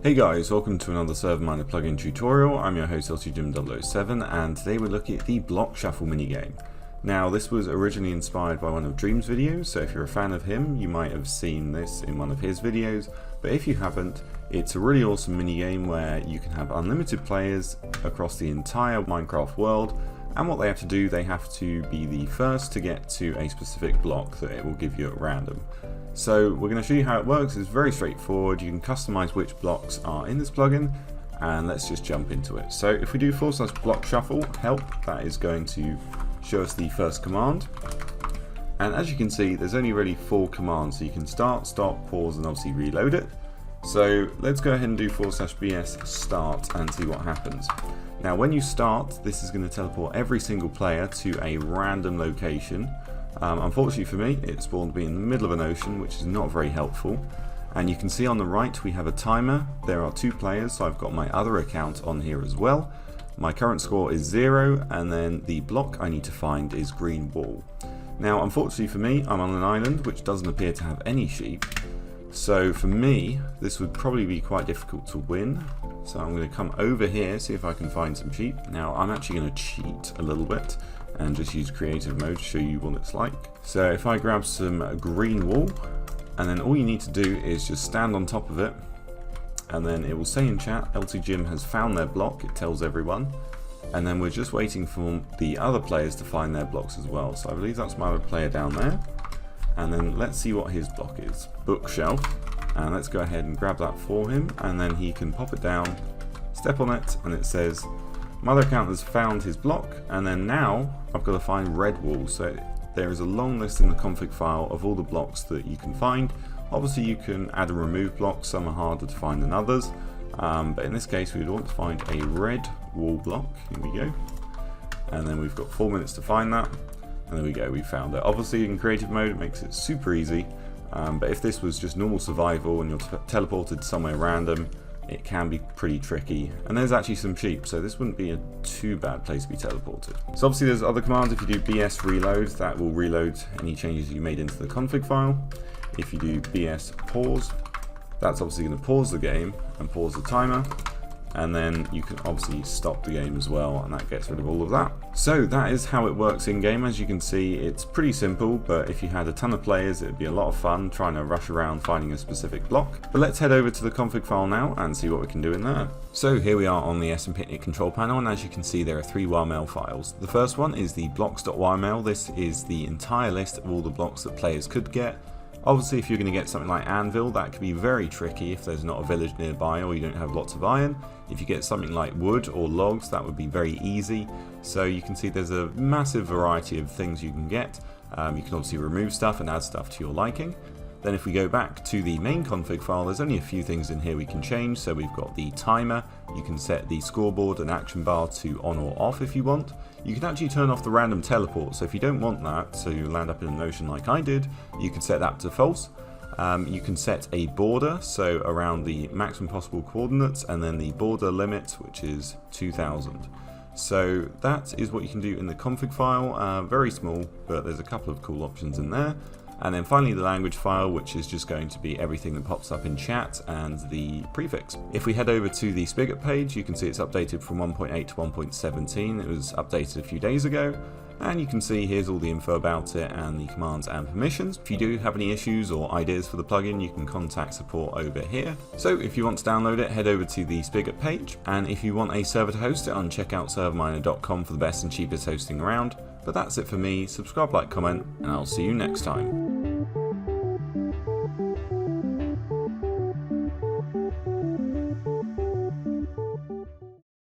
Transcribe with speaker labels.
Speaker 1: Hey guys, welcome to another ServerMiner plugin tutorial. I'm your host LTJim007 and today we're looking at the block shuffle minigame. Now this was originally inspired by one of Dream's videos, so if you're a fan of him you might have seen this in one of his videos, but if you haven't, it's a really awesome minigame where you can have unlimited players across the entire Minecraft world, and what they have to do, they have to be the first to get to a specific block that it will give you at random. So we're going to show you how it works. It's very straightforward. You can customize which blocks are in this plugin, and let's just jump into it. So if we do /block shuffle help, that is going to show us the first command. And as you can see, there's only really 4 commands, so you can start, stop, pause, and obviously reload it. So let's go ahead and do /bs start and see what happens. Now when you start, this is going to teleport every single player to a random location. Unfortunately for me, it spawned me in the middle of an ocean, which is not very helpful. And you can see on the right we have a timer. There are 2 players, so I've got my other account on here as well. My current score is 0, and then the block I need to find is green wall. Now unfortunately for me, I'm on an island which doesn't appear to have any sheep. So for me, this would probably be quite difficult to win. So I'm going to come over here, see if I can find some sheep. Now I'm actually going to cheat a little bit and just use creative mode to show you what it's like. So if I grab some green wool, and then all you need to do is just stand on top of it, and then it will say in chat, LTJim has found their block, it tells everyone, and then we're just waiting for the other players to find their blocks as well. So I believe that's my other player down there, and then let's see what his block is. Bookshelf, and let's go ahead and grab that for him, and then he can pop it down, step on it, and it says, my other account has found his block, and then now I've got to find red wool. So there is a long list in the config file of all the blocks that you can find. Obviously you can add and remove blocks, some are harder to find than others, but in this case we would want to find a red wool block. Here we go, and then we've got 4 minutes to find that, and there we go, we found it. Obviously in creative mode it makes it super easy, but if this was just normal survival and you're teleported somewhere random, it can be pretty tricky. And there's actually some sheep, so this wouldn't be a too bad place to be teleported. So obviously there's other commands. If you do bs reload, that will reload any changes you made into the config file. If you do bs pause, that's obviously going to pause the game and pause the timer, and then you can obviously stop the game as well, and that gets rid of all of that. So that is how it works in game. As you can see, it's pretty simple, but if you had a ton of players it would be a lot of fun trying to rush around finding a specific block. But let's head over to the config file now and see what we can do in there. So here we are on the SMPicnic control panel, and as you can see there are 3 YML files. The first one is the blocks.yml. This is the entire list of all the blocks that players could get. Obviously if you're going to get something like anvil, that could be very tricky if there's not a village nearby or you don't have lots of iron. If you get something like wood or logs, that would be very easy. So you can see there's a massive variety of things you can get. You can obviously remove stuff and add stuff to your liking. Then if we go back to the main config file, there's only a few things in here we can change. So we've got the timer, you can set the scoreboard and action bar to on or off if you want. You can actually turn off the random teleport, so if you don't want that, so you land up in an ocean like I did, you can set that to false. You can set a border, so around the maximum possible coordinates, and then the border limit, which is 2000. So that is what you can do in the config file, very small, but there's a couple of cool options in there. And then finally the language file, which is just going to be everything that pops up in chat and the prefix. If we head over to the spigot page, you can see it's updated from 1.8 to 1.17. It was updated a few days ago. And you can see here's all the info about it and the commands and permissions. If you do have any issues or ideas for the plugin, you can contact support over here. So if you want to download it, head over to the spigot page. And if you want a server to host it on, check out ServerMiner.com for the best and cheapest hosting around. But that's it for me. Subscribe, like, comment, and I'll see you next time.